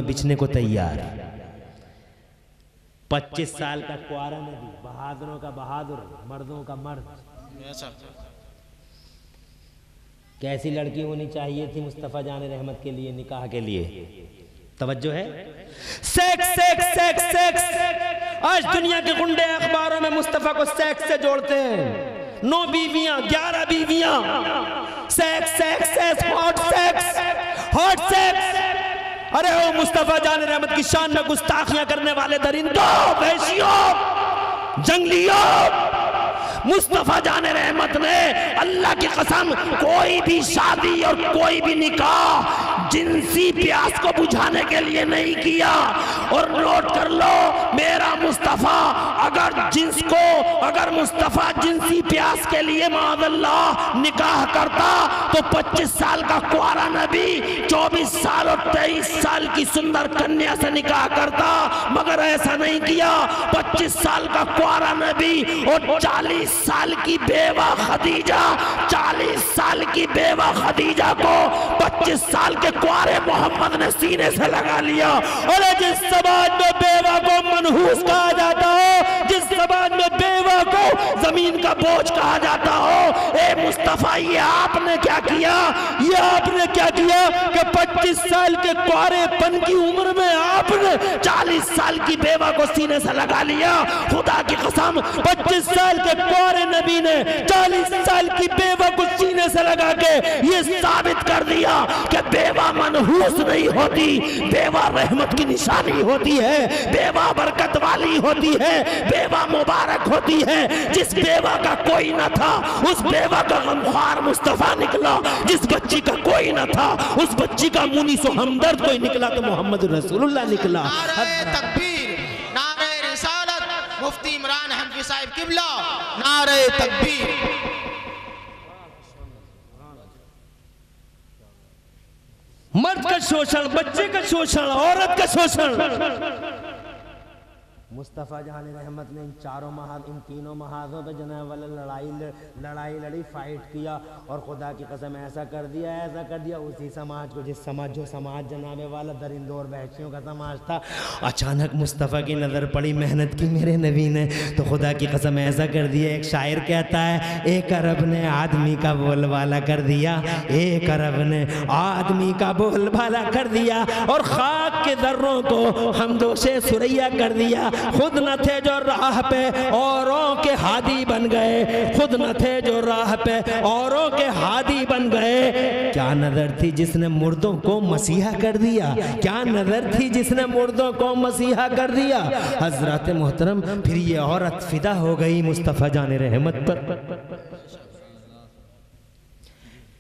में बिछने को तैयार। 25 साल का कुआरा नबी, बहादुरों का बहादुर, मर्दों का मर्द। कैसी लड़की होनी चाहिए थी मुस्तफ़ा जान रहमत के लिए, निकाह के लिए? तवज्जो है? Sex sex sex sex. आज दुनिया के गुंडे अखबारों में मुस्तफ़ा को सेक्स से जोड़ते हैं। 9 बीवियां, 11 बीवियां, sex sex sex, hot sex, hot sex. अरे ओ मुस्तफ़ा जान रहमत की शान में गुस्ताखियां करने वाले दरिंदों, वहशियों, जंगलियों, मुस्तफ़ा जान रहमत ने अल्लाह की कसम कोई भी शादी और कोई भी निकाह जिनसी प्यास को बुझाने के लिए नहीं किया। और नोट कर लो, मेरा मुस्तफ़ा अगर मुस्तफ़ा जिनसी प्यास के लिए माअल्लाह निकाह करता तो 25 साल का कुआरा नबी 24 साल और 23 साल की सुंदर कन्या से निकाह करता, मगर ऐसा नहीं किया। 25 साल का कुआरा नबी और 40 साल की बेवा खदीजा, 40 साल की बेवा खदीजा को 25 साल के कुआरे मोहम्मद ने सीने से लगा लिया। और जिस समाज में बेवा को मनहूस कहा जाता हो, जिस समाज में बेवा को जमीन का बोझ कहा जाता हो, ए मुस्तफ़ा ये आपने क्या किया? ये आपने क्या किया कि 25 साल के कुआरेपन की उम्र में आपने 40 साल की बेवा को सीने से लगा लिया। खुदा की कसम 25 साल के कुआरे नबी ने 40 साल की बेवा को सीने से लगा के ये साबित कर दिया कि बेवा मनहूस नहीं होती, बेवा रहमत की निशानी होती है, बेवा बरकत वाली होती है, बेवा मुबारक होती है। जिस बेवा का कोई न था उस बेवा का गमख्वार मुस्तफ़ा निकला, जिस बच्ची का कोई न था उस बच्ची का मुनीसो हमदर्द कोई निकला तो मोहम्मद रसूलुल्लाह निकला। तकबीर, नारे रिसालत, मुफ्ती इमरान हनफी साहिब किबला, नारे तकबीर। मर्द का शोषण, बच्चे का शोषण, औरत का शोषण। मुस्तफ़ा जहान रहमत ने इन तीनों महाजों पे जनाब वाला लड़ाई लड़ी, फाइट किया और खुदा की कसम ऐसा कर दिया उसी समाज को जो समाज जनाब वाला दरिंदों और वहशियों का समाज था। अचानक मुस्तफ़ा की नज़र पड़ी, मेहनत की मेरे नबी ने, तो खुदा की कसम ऐसा कर दिया। एक शायर कहता है, एक अरब ने आदमी का बोलबाला कर दिया, एक अरब ने आदमी का बोलबाला कर दिया और खाक के दर्रों को हमदोशे सुरैया कर दिया। खुद न थे जो राह पे औरों के हादी बन गए, खुद न थे जो राह पे औरों के हादी बन गए। क्या नजर थी जिसने मुर्दों को मसीहा कर दिया, क्या नजर थी जिसने मुर्दों को मसीहा कर दिया। हजरत मोहतरम फिर ये औरत फिदा हो गई मुस्तफ़ा जाने रहमत पर।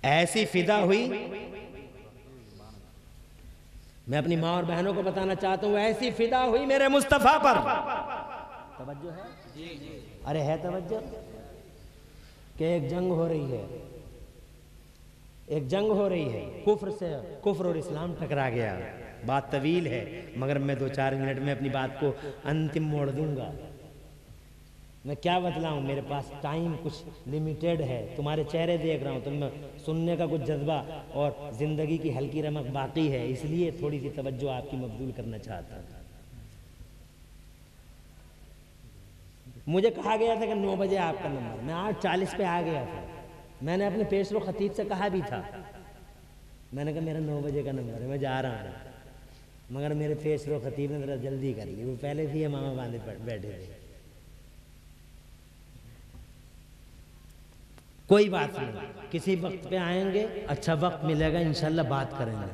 ऐसी फिदा हुई, मैं अपनी माँ और बहनों को बताना चाहता हूँ, ऐसी फिदा हुई मेरे मुस्तफ़ा पर। तवज्जो है? अरे है तवज्जो? कि एक जंग हो रही है, कुफ्र से, कुफ्र और इस्लाम टकरा गया। बात तवील है मगर मैं 2-4 मिनट में अपनी बात को अंतिम मोड़ दूंगा। मैं क्या बतलाऊं, मेरे पास टाइम कुछ लिमिटेड है। तुम्हारे चेहरे देख रहा हूं, तुम में सुनने का कुछ जज्बा और ज़िंदगी की हल्की रमक बाकी है, इसलिए थोड़ी सी तवज्जो आपकी मबदूल करना चाहता हूं। मुझे कहा गया था कि 9 बजे आपका नंबर, मैं 8:40 पे आ गया था। मैंने अपने पेशरो खतीब से कहा भी था, मैंने कहा मेरा 9 बजे का नंबर है, मैं जा रहा हूँ, मगर मेरे पेशरो खतीब ने ज़रा जल्दी कर ली, वो पहले से ही मामा बांधे बैठे थे। कोई बात नहीं, किसी वक्त पे आएंगे, अच्छा वक्त मिलेगा, इंशाल्लाह बात करेंगे।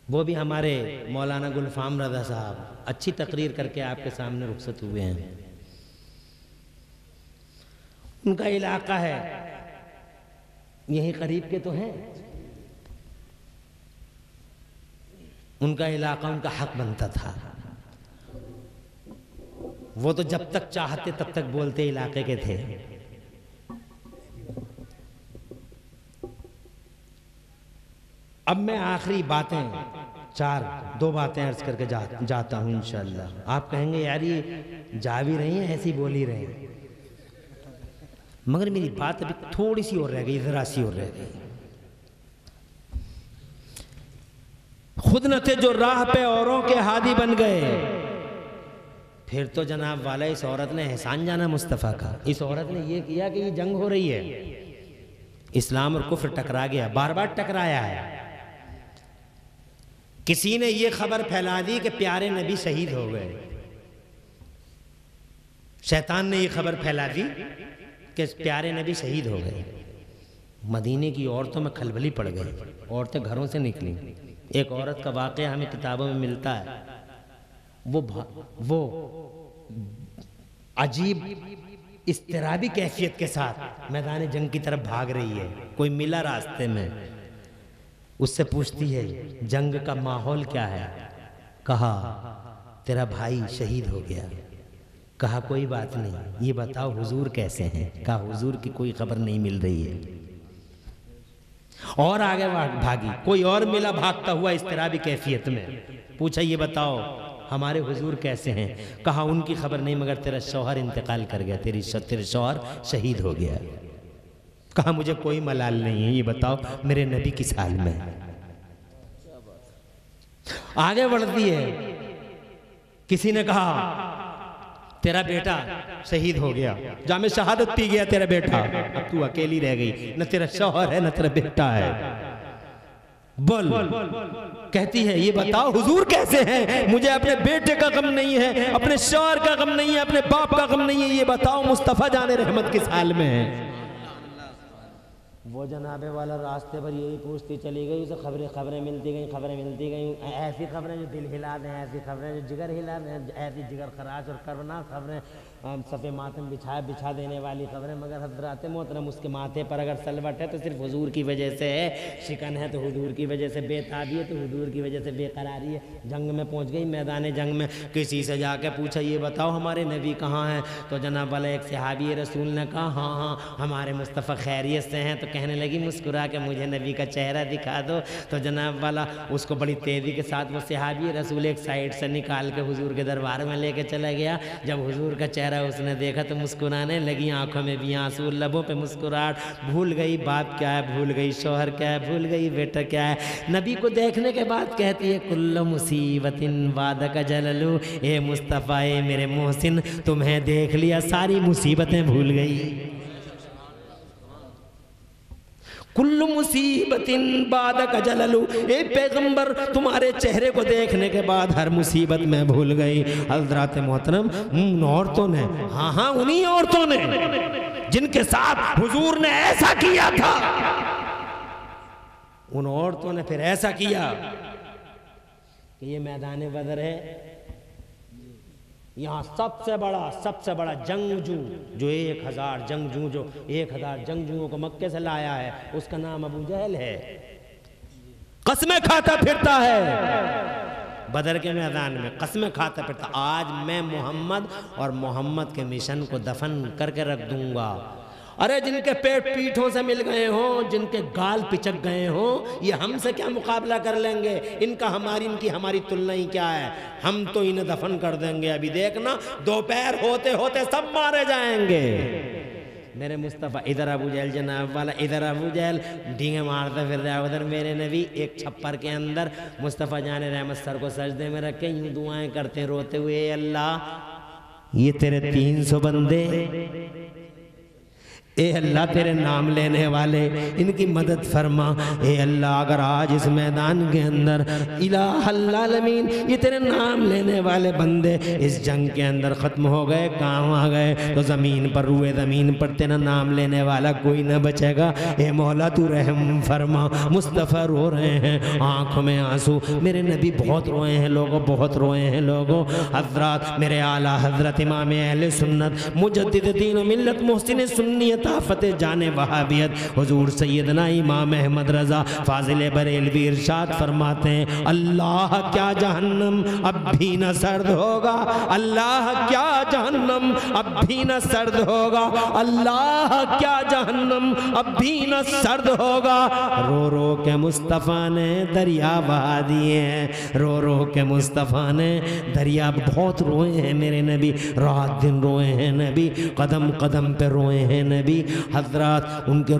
वो भी हमारे मौलाना गुलफाम रज़ा साहब अच्छी तकरीर करके आपके सामने रुखसत हुए हैं। उनका इलाका है, यहीं करीब के तो हैं, उनका इलाका उनका हक बनता था। वो तो जब तक चाहते तब तक बोलते इलाके के थे। अब मैं आखिरी बातें 2 बातें अर्ज करके जाता हूँ इंशाअल्लाह। आप कहेंगे यार ये जा भी रही हैं, ऐसी बोल ही रहे हैं, मगर मेरी बात अभी थोड़ी सी और रह गई, ज़रा सी और रह गई। खुद न थे जो राह पे औरों के हादी बन गए। फिर तो जनाब वाला इस औरत ने एहसान जाना मुस्तफ़ा का। इस औरत ने ये किया कि ये जंग हो रही है, इस्लाम और कुफ्र टकरा गया, बार बार टकराया है। किसी ने ये खबर फैला दी कि प्यारे नबी शहीद हो गए। शैतान ने ये खबर फैला दी कि प्यारे नबी शहीद हो गए। मदीने की औरतों में खलबली पड़ गई, औरतें घरों से निकली। एक औरत का वाक़या हमें किताबों में मिलता है, वो अजीब इस्तिराबी कैफियत के साथ मैदान जंग की तरफ भाग रही है। कोई मिला रास्ते में, उससे पूछती है जंग का माहौल क्या है। कहा तेरा भाई शहीद हो गया। कहा कोई बात नहीं, ये बताओ हुजूर कैसे हैं। कहा हुजूर की कोई खबर नहीं मिल रही है। और आगे भागी, कोई और मिला भागता हुआ इस्तिराबी कैफियत में। पूछा ये बताओ हमारे हुजूर कैसे हैं। कहा उनकी खबर नहीं, मगर तेरा शौहर इंतकाल कर गया, तेरे शौहर शहीद हो गया। कहा मुझे कोई मलाल नहीं है, ये बताओ मेरे नबी किस हाल में है। आगे बढ़ती है, किसी ने कहा तेरा बेटा शहीद हो गया, जामे शहादत पी गया तेरा बेटा, अब तू अकेली रह गई, न तेरा शौहर है न तेरा बेटा है। बोल। कहती है ये बताओ हुजूर कैसे हैं। मुझे अपने बेटे का गम नहीं है, अपने शौहर का गम नहीं है, अपने बाप का गम नहीं है, ये बताओ मुस्तफ़ा जाने रहमत किस हाल में है। वो जनाबे वाला रास्ते पर यही पूछती चली गई, उसे खबरें मिलती गई, ऐसी खबरें जो दिल हिला दें, ऐसी खबरें जो जिगर हिला दें, ऐसी जिगर खराश और करना खबरें, सफ़े मातम बिछा देने वाली खबरें। मगर हज़रात मोहतरम उसके माथे पर अगर सलवट है तो सिर्फ हुजूर की वजह से है, शिकन है तो हुजूर की वजह से, बेताबी है तो हुजूर की वजह से, बेकरारी है। जंग में पहुँच गई, मैदान जंग में किसी से जाके पूछा ये बताओ हमारे नबी कहाँ हैं। तो जनाब वाला एक सहाबी रसूल ने कहा हाँ हमारे मुस्तफ़ा खैरियत से हैं। तो कहने लगी मुस्कुरा के मुझे नबी का चेहरा दिखा दो। तो जनाब वाला उसको बड़ी तेज़ी के साथ वो सहाबी रसूल एक साइड से निकाल के हुजूर के दरबार में लेके चला गया। जब हुजूर का चेहरा उसने देखा तो मुस्कुराने लगी, आंखों में भी आंसू, लबों पे मुस्कुराहट। भूल गई बाप क्या है, भूल गई शौहर क्या है, भूल गई बेटा क्या है। नबी को देखने के बाद कहती है कुल्लु मुसीबतिन वादका जललू, ए मुस्तफ़ा ए मेरे मोहसिन तुम्हें देख लिया सारी मुसीबतें भूल गई। कुल्लु मुसीबतिन बादक जललू, ए पैगंबर तुम्हारे चेहरे को देखने के बाद हर मुसीबत में भूल गई। हज़रात मोहतरम उन औरतों ने, हाँ उन्हीं औरतों ने जिनके साथ हुजूर ने ऐसा किया था, उन औरतों ने फिर ऐसा किया कि ये मैदान बदर है, यहाँ सबसे बड़ा जंगजू जो 1000 जंगजू जो 1000 जंगजुओं को मक्के से लाया है, उसका नाम अबू जहल है। कसमें खाता फिरता है बदर के मैदान में, कसमें खाता फिरता। आज मैं मोहम्मद और मोहम्मद के मिशन को दफन करके रख दूंगा। अरे जिनके पेट पीठों से मिल गए हों, जिनके गाल पिचक गए हों, ये हमसे क्या मुकाबला कर लेंगे। इनका इनकी हमारी तुलना ही क्या है। हम तो इन्हें दफन कर देंगे। अभी देखना दोपहर होते होते सब मारे जाएंगे। मेरे मुस्तफ़ा इधर अबू जहल जनाब वाला, इधर अबू जहल डींगे मारता फिर रहा, उधर मेरे नबी एक छप्पर के अंदर मुस्तफ़ा जाने रहमत सर को सजदे में रख के यूं दुआएं करते रोते हुए, अल्लाह ये तेरे 300 बंदे, ए अल्लाह तेरे नाम लेने वाले इनकी मदद फरमा। ए अल्लाह अगर आज इस मैदान के अंदर इलाहुल आलमीन ये तेरे नाम लेने वाले बंदे इस जंग के अंदर ख़त्म हो गए, काम आ गए, तो ज़मीन पर रुए ज़मीन पर तेरा नाम लेने वाला कोई न बचेगा। ए मौला तू रहम फरमा। मुस्तफ़ा रो रहे हैं, आँखों में आंसू। मेरे नबी बहुत रोए हैं लोगों, बहुत रोए हैं लोगों। हज़रात मेरे आला हज़रत इमाम अहले सुन्नत मुजद्दिद दीन व मिल्लत मुहसिन सुन्नियत फतेह जाने वहाबियत हुजूर सैयदना इमाम अहमद रज़ा फाजिल बरेलवी इरशाद फरमाते हैं, अल्लाह क्या जहन्नम अब भी न सर्द होगा, अल्लाह क्या जहन्नम अब भी न सर्द होगा, अल्लाह क्या जहन्नम अब भी न सर्द होगा। रो रो के मुस्तफ़ा ने दरिया बहा दिए हैं, रो रो के मुस्तफ़ा ने दरिया, बहुत रोए हैं मेरे नबी, रात दिन रोए हैं नबी, कदम कदम पे रोए हैं नबी। भी हजरत उनके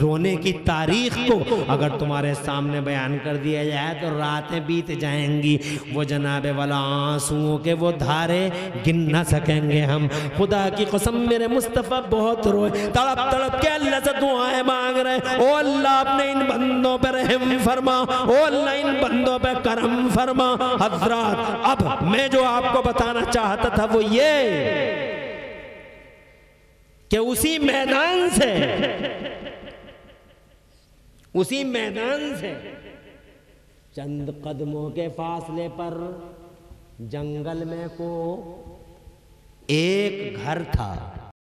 रोने की तारीख को अगर तुम्हारे सामने बयान कर दिया जाए तो रातें बीत जाएंगी। वो जनाबे वाला आंसुओं के वो धारे गिन ना सकेंगे हम। खुदा की कसम मेरे मुस्तफ़ा बहुत रोए, तड़प तड़प के अल्लाह से दुआएं मांग रहे, ओ अल्लाह अपने इन बंदों पर रहम फरमा, ओ अल्लाह इन बंदों पर करम फरमा। हजरत अब मैं जो आपको बताना चाहता था वो ये कि उसी मैदान से चंद कदमों के फासले पर जंगल में को एक घर था।